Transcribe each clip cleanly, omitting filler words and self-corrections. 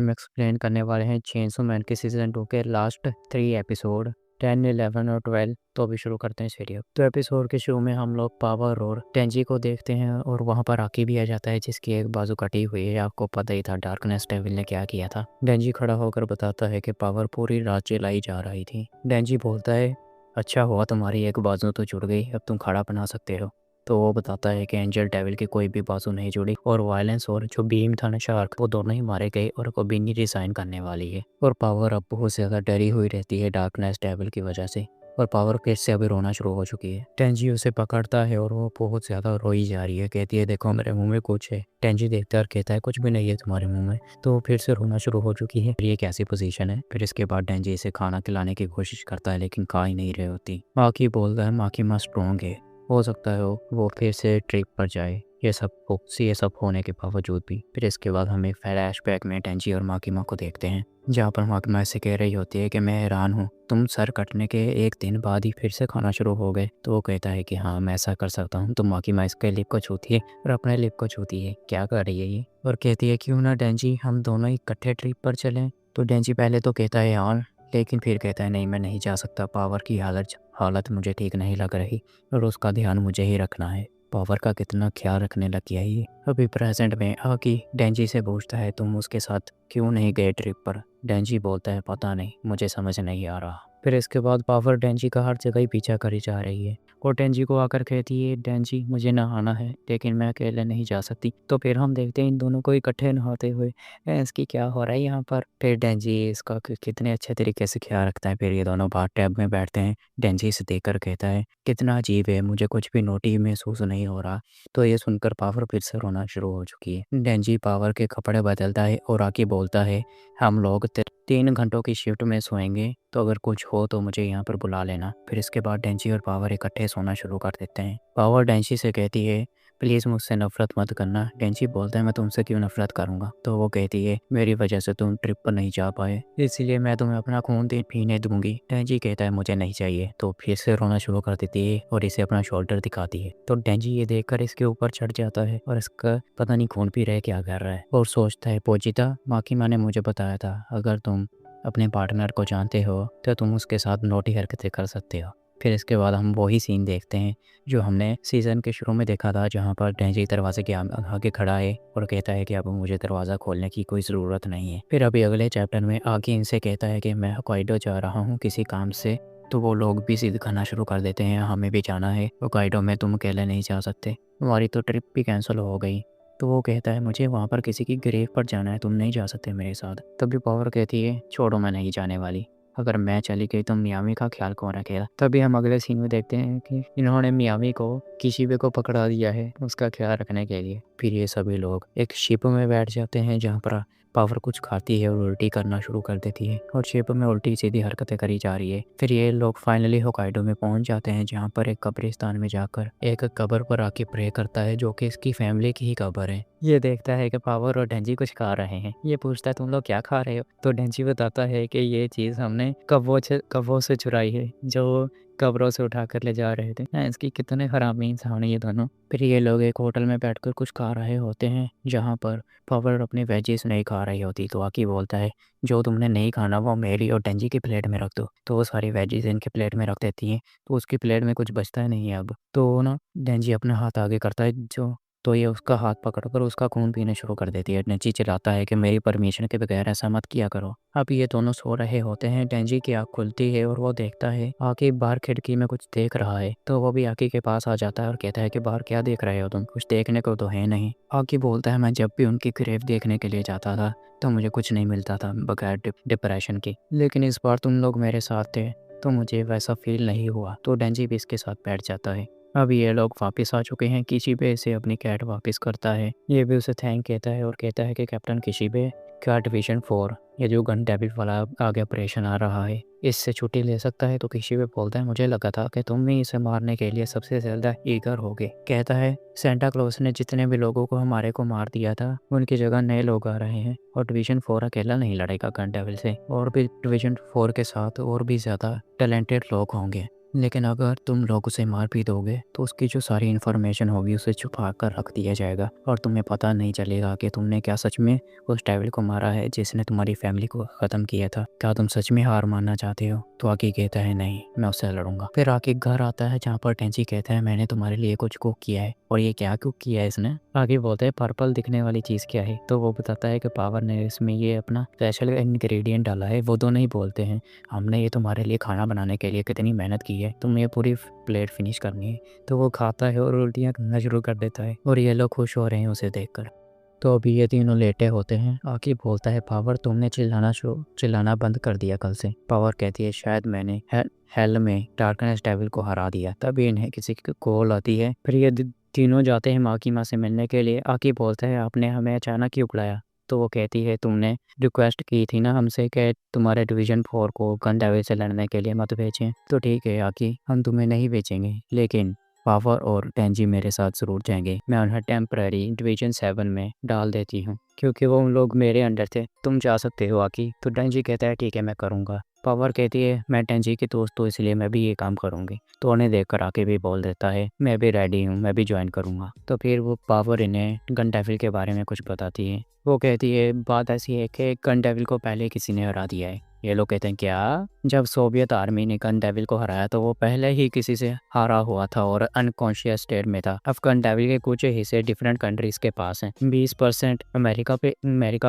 हम एक्सप्लेन करने वाले हैं चेनसो मैन के सीज़न 2 के लास्ट 3 एपिसोड 10, 11 और 12। तो अभी शुरू करते हैं सीरियल। तो एपिसोड के शुरू में हम लोग पावर और टेंजी को देखते हैं और वहाँ पर आकी भी आ जाता है जिसकी एक बाजू कटी हुई है। आपको पता ही था डार्कनेस डेविल ने क्या किया था। डेंजी खड़ा होकर बताता है कि पावर पूरी रात चलाई जा रही थी। डेंजी बोलता है, अच्छा हुआ तुम्हारी एक बाजू तो जुड़ गई, अब तुम खड़ा बना सकते हो। तो वो बताता है कि एंजल डेविल की कोई भी बाजू नहीं जुड़ी और वायलेंस और जो बीम था ना शार्क, वो दोनों ही मारे गए और कभी नहीं रिसाइन करने वाली है। और पावर अब बहुत ज़्यादा डरी हुई रहती है डार्कनेस डेविल की वजह से। और पावर फिर से अभी रोना शुरू हो चुकी है। टेंजी उसे पकड़ता है और वो बहुत ज़्यादा रोई जा रही है। कहती है, देखो मेरे मुंह में कुछ है। टेंजी देखता है और कहता है, कुछ भी नहीं है तुम्हारे मुंह में। तो वो फिर से रोना शुरू हो चुकी है। ये कैसी पोजीशन है। फिर इसके बाद टेंजी इसे खाना खिलाने की कोशिश करता है लेकिन खा ही नहीं रही होती। माकी बोलता है, माकी माँ स्ट्रॉन्ग है, हो सकता है वो फिर से ट्रिप पर जाए। ये सब होने के बावजूद भी। फिर इसके बाद हमें फ्लैशबैक में टेंजी और माकिमा को देखते हैं जहाँ पर माकिमा से कह रही होती है कि मैं हैरान हूँ, तुम सर कटने के एक दिन बाद ही फिर से खाना शुरू हो गए। तो वो कहता है कि हाँ मैं ऐसा कर सकता हूँ। तो माकिमा इसके लिप को छूती है और अपने लिप को छूती है। क्या कर रही है ये। और कहती है, क्यों ना डेंजी हम दोनों इकट्ठे ट्रिप पर चलें। तो डेंजी पहले तो कहता है यार, लेकिन फिर कहता है नहीं मैं नहीं जा सकता। पावर की हालत मुझे ठीक नहीं लग रही और उसका ध्यान मुझे ही रखना है। पावर का कितना ख्याल रखने लग गया ये। अभी प्रेजेंट में आकी डेंजी से पूछता है, तुम उसके साथ क्यों नहीं गए ट्रिप पर। डेंजी बोलता है, पता नहीं, मुझे समझ नहीं आ रहा। फिर इसके बाद पावर डेंजी का हर जगह ही पीछा करी जा रही है और डेंजी को आकर कहती है, डेंजी मुझे नहाना है लेकिन मैं अकेले नहीं जा सकती। तो फिर हम देखते हैं इन दोनों को इकट्ठे नहाते हुए। इसकी क्या हो रहा है यहाँ पर। फिर डेंजी इसका कितने अच्छे तरीके से ख्याल रखता है। फिर ये दोनों बाथ टब में बैठते हैं। डेंजी इसे देखकर कहता है, कितना अजीब है, मुझे कुछ भी नोटी महसूस नहीं हो रहा। तो ये सुनकर पावर फिर से रोना शुरू हो चुकी है। डेंजी पावर के कपड़े बदलता है और आके बोलता है, हम लोग 3 घंटों की शिफ्ट में सोएंगे, तो अगर कुछ हो तो मुझे यहाँ पर बुला लेना। फिर इसके बाद डेंजी और पावर इकट्ठे सोना शुरू कर देते हैं। पावर डेंजी से कहती है, प्लीज़ मुझसे नफरत मत करना। डेंजी बोलता है, मैं तुमसे क्यों नफरत करूँगा। तो वो कहती है, मेरी वजह से तुम ट्रिप पर नहीं जा पाए, इसलिए मैं तुम्हें अपना खून पीने दूंगी। डेंजी कहता है, मुझे नहीं चाहिए। तो फिर से रोना शुरू कर देती है और इसे अपना शोल्डर दिखाती है। तो डेंजी ये देखकर इसके ऊपर चढ़ जाता है और इसका पता नहीं खून पी रहे क्या कर रहा है और सोचता है, पोजिता माकिमा ने मुझे बताया था अगर तुम अपने पार्टनर को जानते हो तो तुम उसके साथ नोटी हरकतें कर सकते हो। फिर इसके बाद हम वही सीन देखते हैं जो हमने सीज़न के शुरू में देखा था, जहाँ पर डेंजी दरवाजे के आगे खड़ा है और कहता है कि अब मुझे दरवाज़ा खोलने की कोई ज़रूरत नहीं है। फिर अभी अगले चैप्टर में आगे इनसे कहता है कि मैं होकाइडो जा रहा हूँ किसी काम से। तो वो लोग भी जिद करना शुरू कर देते हैं, हमें भी जाना है होकाइडो में, तुम अकेले नहीं जा सकते, हमारी तो ट्रिप भी कैंसिल हो गई। तो वो कहता है, मुझे वहाँ पर किसी की ग्रेव पर जाना है, तुम नहीं जा सकते मेरे साथ। तभी पावर कहती है, छोड़ो मैं नहीं जाने वाली, अगर मैं चली गई तो मियामी का ख्याल कौन रखेगा। तभी हम अगले सीन में देखते हैं कि इन्होंने मियामी को किशिबे को पकड़ा दिया है उसका ख्याल रखने के लिए। फिर ये सभी लोग एक शिप में बैठ जाते हैं जहाँ पर पावर कुछ खाती है और उल्टी करना शुरू कर देती है और शिप में उल्टी सीधी हरकतें करी जा रही है। फिर ये लोग फाइनली होकाइडो में पहुंच जाते हैं जहाँ पर एक कब्रिस्तान में जाकर एक कब्र पर आके प्रे करता है जो कि इसकी फैमिली की ही कब्र है। ये देखता है कि पावर और डेंजी कुछ खा रहे हैं। ये पूछता है, तुम लोग क्या खा रहे हो। तो डेंजी बताता है कि ये चीज़ हमने कब्बों से चुराई है जो कब्रों से उठा कर ले जा रहे थे। इसकी कितने हरामी इंसान है ये दोनों। फिर ये लोग एक होटल में बैठकर कुछ खा रहे होते हैं जहाँ पर पावर अपनी वेजेस नहीं खा रही होती। तो आकी बोलता है, जो तुमने नहीं खाना वो मेरी और डेंजी की प्लेट में रख दो। तो वो सारी वेजेस इनके प्लेट में रख देती हैं। तो उसकी प्लेट में कुछ बचता ही नहीं है अब। तो ना डेंजी अपना हाथ आगे करता है तो ये उसका हाथ पकड़कर उसका खून पीने शुरू कर देती है। डेंजी चिल्लाता है कि मेरी परमिशन के बगैर ऐसा मत किया करो। अब ये दोनों सो रहे होते हैं। डेंजी की आँख खुलती है और वो देखता है आकी बाहर खिड़की में कुछ देख रहा है। तो वो भी आकी के पास आ जाता है और कहता है कि बाहर क्या देख रहे हो तुम, कुछ देखने को तो है नहीं। आकी बोलता है, मैं जब भी उनकी ग्रेव देखने के लिए जाता था तो मुझे कुछ नहीं मिलता था बगैर डिप्रेशन की, लेकिन इस बार तुम लोग मेरे साथ थे तो मुझे वैसा फील नहीं हुआ। तो डेंजी भी इसके साथ बैठ जाता है। अब ये लोग वापस आ चुके हैं। किशिबे से अपनी कैट वापस करता है। ये भी उसे थैंक कहता है और कहता है कि कैप्टन किशिबे, क्या डिवीजन 4 ये जो गन डेबिट वाला आगे ऑपरेशन आ रहा है इससे छुट्टी ले सकता है। तो किशिबे बोलता है, मुझे लगा था कि तुम ही इसे मारने के लिए सबसे ज़्यादा ईगर होगे। कहता है, सेंटा क्लॉज ने जितने भी लोगों को हमारे को मार दिया था उनकी जगह नए लोग आ रहे हैं और डिवीजन 4 अकेला नहीं लड़ेगा गन डेविल से, और भी डिवीजन 4 के साथ और भी ज़्यादा टैलेंटेड लोग होंगे। लेकिन अगर तुम लोग उसे मार भी दोगे तो उसकी जो सारी इन्फॉर्मेशन होगी उसे छुपा कर रख दिया जाएगा और तुम्हें पता नहीं चलेगा कि तुमने क्या सच में उस डेविल को मारा है जिसने तुम्हारी फैमिली को ख़त्म किया था। क्या तुम सच में हार मानना चाहते हो? तो आकी कहता है नहीं, मैं उससे लड़ूंगा। फिर आकी घर आता है जहाँ पर टेंची कहता है मैंने तुम्हारे लिए कुछ कुक किया है। और ये क्या कुक किया है इसने? आगे बोलते हैं पर्पल दिखने वाली चीज़ क्या है? तो वो बताता है कि पावर ने इसमें ये अपना स्पेशल इंग्रेडिएंट डाला है। वो दोनों ही बोलते हैं हमने ये तुम्हारे लिए खाना बनाने के लिए कितनी मेहनत की है, तुम्हें ये पूरी प्लेट फिनिश करनी है। तो वो खाता है और उल्टियाँ करना शुरू कर देता है और ये लोग खुश हो रहे हैं उसे देखकर। तो अभी ये तीनों लेटे होते हैं। आकी बोलता है पावर तुमने चिल्लाना बंद कर दिया कल से। पावर कहती है शायद मैंने हेल में डार्कनेस डेविल को हरा दिया। तभी इन्हें किसी की कॉल आती है। फिर ये तीनों जाते हैं माकी माँ से मिलने के लिए। आकी बोलता है आपने हमें अचानक क्यों बुलाया? तो वो कहती है तुमने रिक्वेस्ट की थी ना हमसे कि तुम्हारे डिवीज़न 4 को गन डेविल से लड़ने के लिए मत भेजें। तो ठीक है आकी, हम तुम्हें नहीं भेजेंगे, लेकिन पावर और टेंजी मेरे साथ ज़रूर जाएंगे। मैं उन्हें टेम्पररी डिवीज़न 7 में डाल देती हूँ क्योंकि वो उन लोग मेरे अंडर थे। तुम जा सकते हो आकी। तो टेंजी कहता है ठीक है मैं करूँगा। पावर कहती है मैं टेंजी की दोस्त हूँ इसलिए मैं भी ये काम करूँगी। तो उन्हें देखकर आके भी बोल देता है मैं भी रेडी हूँ, मैं भी ज्वाइन करूँगा। तो फिर वो पावर इन्हें गन डेविल के बारे में कुछ बताती है। वो कहती है बात ऐसी है कि गन डेविल को पहले किसी ने हरा दिया है। ये लोग कहते हैं क्या? जब सोवियत आर्मी ने गन डेविल को हराया तो वो पहले ही किसी से हारा हुआ था और अनकॉन्शियस स्टेट में था। अब गन डेविल के कुछ हिस्से डिफरेंट कंट्रीज के पास हैं। 20% अमेरिका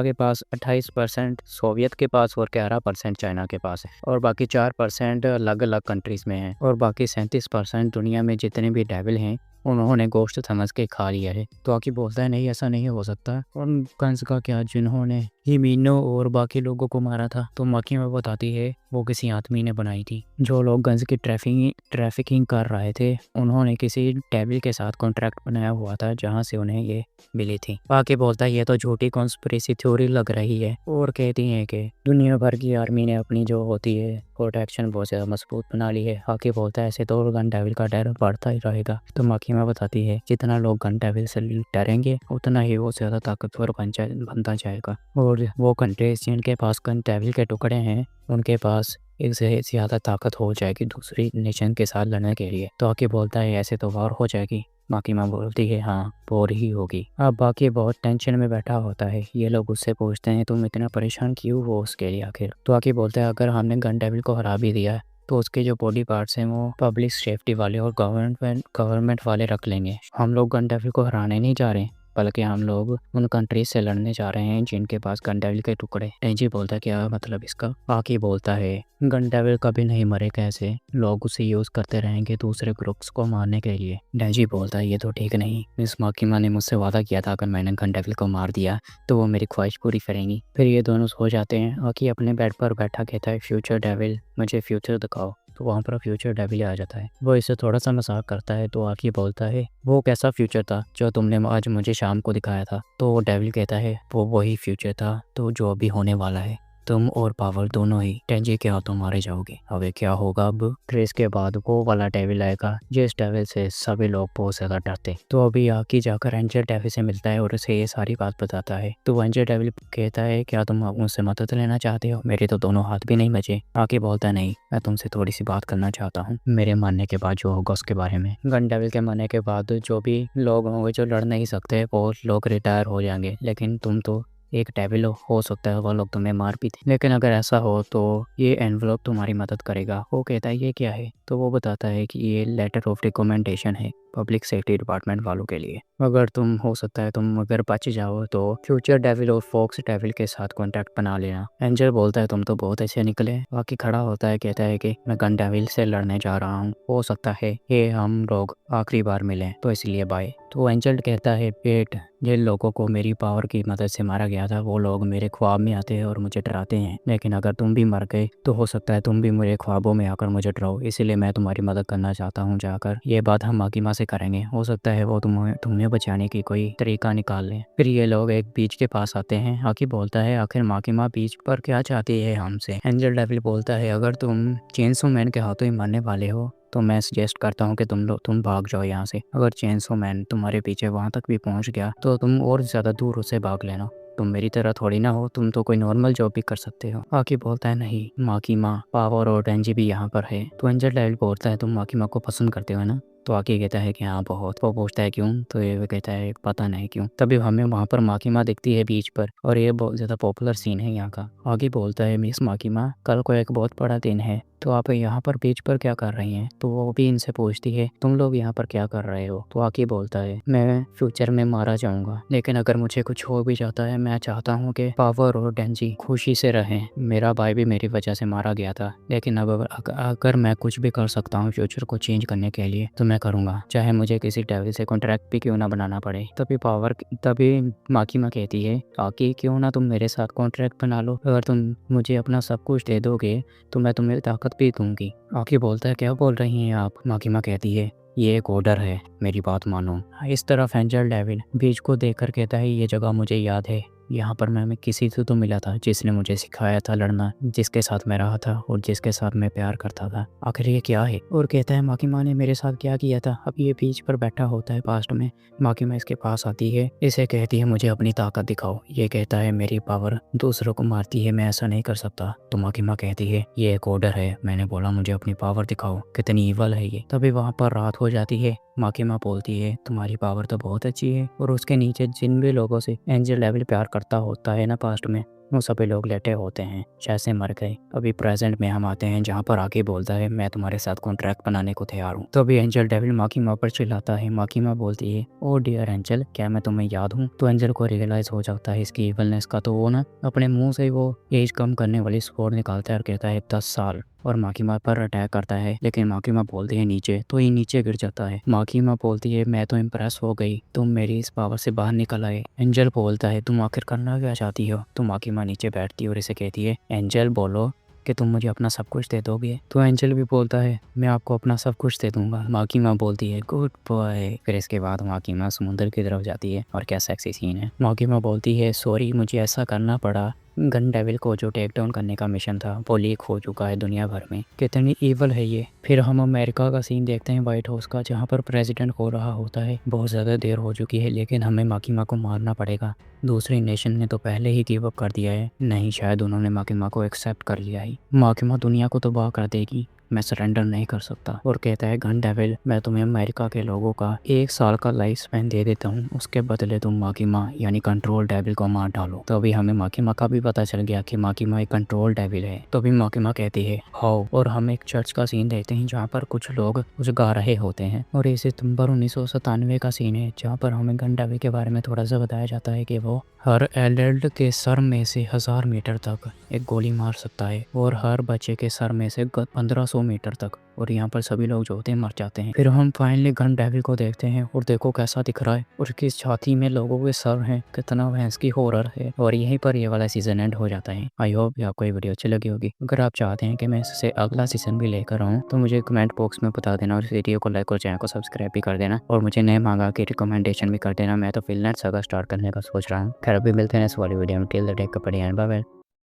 के पास, 28% सोवियत के पास और 11% चाइना के पास है और बाकी 4% अलग अलग कंट्रीज में है और बाकी 37% दुनिया में जितने भी डेविल हैं उन्होंने गोश्त समझ के खा लिया है। तो आकी बोलता है नहीं ऐसा नहीं हो सकता। और कंस का क्या जिन्होंने हिमीनो और बाकी लोगों को मारा था? तो माकी में बताती है वो किसी आदमी ने बनाई थी। जो लोग गन्स की ट्रैफिकिंग कर रहे थे उन्होंने किसी डेविल के साथ कॉन्ट्रैक्ट बनाया हुआ था जहां से उन्हें ये मिली थी। आके बोलता है ये तो झूठी कॉन्स्पिरेसी थ्योरी लग रही है और कहती है कि दुनिया भर की आर्मी ने अपनी जो होती है प्रोटेक्शन बहुत ज़्यादा मजबूत बना ली है। आके बोलता है ऐसे तो गन डेविल का डर बढ़ता ही रहेगा। तो माकी में बताती है जितना लोग गन डेविल से डरेंगे उतना ही वो ज़्यादा ताकतवर बनता जाएगा और वो कंट्रीज जिनके पास गन डेविल के टुकड़े हैं उनके पास एक से ज़्यादा ताकत हो जाएगी दूसरी नेशन के साथ लड़ने के लिए। तो आके बोलता है ऐसे तो वॉर हो जाएगी। बाकी माँ बोलती है हाँ वॉर ही होगी। अब बाकी बहुत टेंशन में बैठा होता है। ये लोग उससे पूछते हैं तुम इतना परेशान क्यों हो उसके लिए आखिर? तो आके बोलता है अगर हमने गन डेविल को हरा भी दिया तो उसके जो बॉडी पार्ट्स हैं वो पब्लिक सेफ्टी वाले और गवर्नमेंट वाले रख लेंगे। हम लोग गन डेविल को हराने नहीं जा रहे बल्कि हम लोग उन कंट्रीज से लड़ने जा रहे हैं जिनके पास गन डेविल के टुकड़े। टेंजी बोलता है क्या मतलब इसका? आकी बोलता है गन डेविल कभी नहीं मरेगा, ऐसे लोग उसे यूज करते रहेंगे दूसरे ग्रुप्स को मारने के लिए। डेंजी बोलता है ये तो ठीक नहीं। मिस माकीमा ने मुझसे वादा किया था अगर मैंने गन डेविल को मार दिया तो वो मेरी ख्वाहिश पूरी करेंगी। फिर ये दोनों सो जाते हैं। आकी अपने बेड पर बैठा कहता है फ्यूचर डेविल मुझे फ्यूचर दिखाओ। तो वहाँ पर फ्यूचर डेविल आ जाता है। वो इसे थोड़ा सा मजाक करता है। तो आकी बोलता है वो कैसा फ्यूचर था जो तुमने आज मुझे शाम को दिखाया था? तो वो डेविल कहता है वो वही फ्यूचर था तो जो अभी होने वाला है। तुम और पावर दोनों ही टेंजी के हाथों मारे जाओगे। अब क्या होगा? अब ट्रेस के बाद वो वाला डेविल आएगा जिस डेविल से सभी लोग बहुत ज्यादा डरते। तो अभी आकी जाकर एंजल डेविल से मिलता है और उसे ये सारी बात बताता है। तो एंजल डेविल कहता है क्या तुम मुझसे मदद लेना चाहते हो? मेरे तो दोनों हाथ भी नहीं बचे। आकी बोलता है नहीं, मैं तुमसे थोड़ी सी बात करना चाहता हूँ मेरे मरने के बाद जो होगा उसके बारे में। गन डेविल के मरने के बाद जो भी लोग होंगे जो लड़ नहीं सकते वो लोग रिटायर हो जाएंगे, लेकिन तुम तो एक डेविल हो सकता है वो लोग तुम्हें मार भी दे। लेकिन अगर ऐसा हो तो ये एनवलप तुम्हारी मदद करेगा। वो कहता है ये क्या है? तो वो बताता है कि ये लेटर ऑफ रिकमेंडेशन है पब्लिक सेफ्टी डिपार्टमेंट वालों के लिए। अगर तुम हो सकता है तुम अगर बच जाओ तो फ्यूचर डेविल और फॉक्स डेविल के साथ कॉन्टैक्ट बना लेना। एंजल बोलता है तुम तो बहुत अच्छे निकले। बाकी खड़ा होता है कहता है कि मैं गन डेविल से लड़ने जा रहा हूँ, हो सकता है ये हम लोग आखिरी बार मिलें तो इसलिए बाय। तो एंजल कहता है पेट जिन लोगों को मेरी पावर की मदद से मारा गया था वो लोग मेरे ख्वाब में आते हैं और मुझे डराते हैं, लेकिन अगर तुम भी मर गए तो हो सकता है तुम भी मेरे ख्वाबों में आकर मुझे डराओ, इसलिए मैं तुम्हारी मदद करना चाहता हूँ। जाकर ये बात हम माकीमा से करेंगे, हो सकता है वो तुम्हें बचाने की कोई तरीका निकाल लें। फिर ये लोग एक बीच के पास आते हैं। आकी बोलता है आखिर माकीमा बीच पर क्या चाहती है हमसे? एंजल डेविल बोलता है अगर तुम चेनसो मैन के हाथों ही मरने वाले हो तो मैं सजेस्ट करता हूँ कि तुम भाग जाओ यहाँ से। अगर चेनसो मैन तुम्हारे पीछे वहाँ तक भी पहुँच गया तो तुम और ज़्यादा दूर उससे भाग लेना। तुम मेरी तरह थोड़ी ना हो, तुम तो कोई नॉर्मल जॉब भी कर सकते हो। आकी बोलता है नहीं माकी माँ, पावर और डेंजी भी यहाँ पर है। तो एंजल डेविल बोलता है तुम माकी माँ को पसंद करते हो ना। तो आके कहता है कि हाँ बहुत। वो पूछता है क्यों, तो ये कहता है पता नहीं क्यों। तभी हमें वहाँ पर माकी माँ दिखती है बीच पर, और ये बहुत ज़्यादा पॉपुलर सीन है यहाँ का। आगे बोलता है मिस माकी माँ, कल को एक बहुत बड़ा दिन है, तो आप यहाँ पर बीच पर क्या कर रही हैं। तो वो भी इनसे पूछती है तुम लोग यहाँ पर क्या कर रहे हो। तो आके बोलता है मैं फ्यूचर में मारा जाऊँगा, लेकिन अगर मुझे कुछ हो भी जाता है मैं चाहता हूँ कि पावर और डेंजी खुशी से रहें। मेरा भाई भी मेरी वजह से मारा गया था, लेकिन अब अगर मैं कुछ भी कर सकता हूँ फ्यूचर को चेंज करने के लिए तो मैं करूँगा, चाहे मुझे किसी डेविल से कॉन्ट्रैक्ट भी क्यों ना बनाना पड़े। तभी माकी माँ कहती है आकी क्यों ना तुम मेरे साथ कॉन्ट्रैक्ट बना लो, अगर तुम मुझे अपना सब कुछ दे दोगे तो मैं तुम्हें ताकत भी दूंगी। आकी बोलता है क्या बोल रही हैं आप। माकी माँ कहती है ये एक ऑर्डर है, मेरी बात मानो। इस तरफ एंजल डेविल बीच को देखकर कहता है ये जगह मुझे याद है, यहाँ पर मैं किसी से तो मिला था जिसने मुझे सिखाया था लड़ना, जिसके साथ मैं रहा था और जिसके साथ मैं प्यार करता था। आखिर ये क्या है। और कहता है माकी माँ ने मेरे साथ क्या किया था। अब ये बीच पर बैठा होता है पास्ट में। माकी माँ इसके पास आती है, इसे कहती है मुझे अपनी ताकत दिखाओ। ये कहता है मेरी पावर दूसरों को मारती है, मैं ऐसा नहीं कर सकता। तो माकी माँ कहती है ये एक ऑर्डर है, मैंने बोला मुझे अपनी पावर दिखाओ। कितनी ईवल है ये। तभी वहाँ पर रात हो जाती है। माकी माँ बोलती है तुम्हारी पावर तो बहुत अच्छी है, और उसके नीचे जिन भी लोगों से एंजल डेविल प्यार करता होता है ना पास्ट में, वो सभी लोग लेटे होते हैं जैसे मर गए। अभी प्रेजेंट में हम आते हैं जहाँ पर आके बोलता है मैं तुम्हारे साथ कॉन्ट्रैक्ट बनाने को तैयार हूँ। तो अभी एंजल डेविल माकी माँ पर चिल्लाता है। माकी माँ बोलती है ओ डियर एंजल, क्या मैं तुम्हें याद हूँ। तो एंजल को रियलाइज हो जाता है इसकी इवलनेस का। तो वो ना अपने मुंह से वो एज कम करने वाली स्कोर निकालता है और कहता है 10 साल, और माकी माँ पर अटैक करता है। लेकिन माकी माँ बोलती है नीचे, तो ये नीचे गिर जाता है। माकी माँ बोलती है मैं तो इम्प्रेस हो गई, तुम मेरी इस पावर से बाहर निकल आए। एंजल बोलता है तुम आखिर करना क्या चाहती हो। तो माकी माँ नीचे बैठती है और इसे कहती है एंजल बोलो कि तुम मुझे अपना सब कुछ दे दोगे। तो एंजल भी बोलता है मैं आपको अपना सब कुछ दे दूंगा। माकी माँ बोलती है गुड बॉय। फिर इसके बाद माकी माँ समुद्र की तरफ जाती है, और क्या सेक्सी सीन है। माकी माँ बोलती है सॉरी मुझे ऐसा करना पड़ा, गन डेविल को जो टेक डाउन करने का मिशन था वो लीक हो चुका है दुनिया भर में। कितनी ईवल है ये। फिर हम अमेरिका का सीन देखते हैं व्हाइट हाउस का, जहाँ पर प्रेसिडेंट हो रहा होता है। बहुत ज़्यादा देर हो चुकी है, लेकिन हमें माकी माँ को मारना पड़ेगा। दूसरी नेशन ने तो पहले ही गिव अप कर दिया है, नहीं शायद उन्होंने माकी माँ को एक्सेप्ट कर लिया है। माकी माँ दुनिया को तबाह कर देगी, मैं सरेंडर नहीं कर सकता। और कहता है गन डेविल मैं तुम्हें अमेरिका के लोगों का 1 साल का लाइफ स्पैन दे देता हूँ, उसके बदले तुम माकी माँ यानी कंट्रोल डेविल को मार डालो। तो अभी हमें माकी माँ का भी पता चल गया कि माकी माँ एक कंट्रोल डेविल है। तो अभी माकी माँ कहती है हाउ। और हम एक चर्च का सीन देखते हैं जहाँ पर कुछ लोग कुछ गा रहे होते हैं, और ये सितंबर 1997 का सीन है, जहाँ पर हमें गन डेविल के बारे में थोड़ा सा बताया जाता है कि वो हर एडल्ट के सर में से 1000 मीटर तक एक गोली मार सकता है, और हर बच्चे के सर में से 1500 मीटर तक, और यहाँ पर सभी लोग जो होते हैं मर जाते हैं। फिर हम फाइनली गन डेविल को देखते हैं, और देखो कैसा दिख रहा है, और उसकी छाती में लोगों के सर हैं। कितना भैंस की हॉरर है। और यहीं पर ये वाला सीजन एंड हो जाता है। आई होप आपको ये वीडियो अच्छी लगी होगी। अगर आप चाहते हैं कि मैं इससे अगला सीजन भी लेकर आऊँ तो मुझे कमेंट बॉक्स में बता देना, और इस वीडियो को लाइक और चैनल को सब्सक्राइब भी कर देना, और मुझे नए मांगा की रिकमेंडेशन भी कर देना। मैं तो फिलनेट सागा स्टार्ट करने का सोच रहा हूँ। खैर अभी मिलते हैं इस वाली वीडियो में। Till the take bye bye.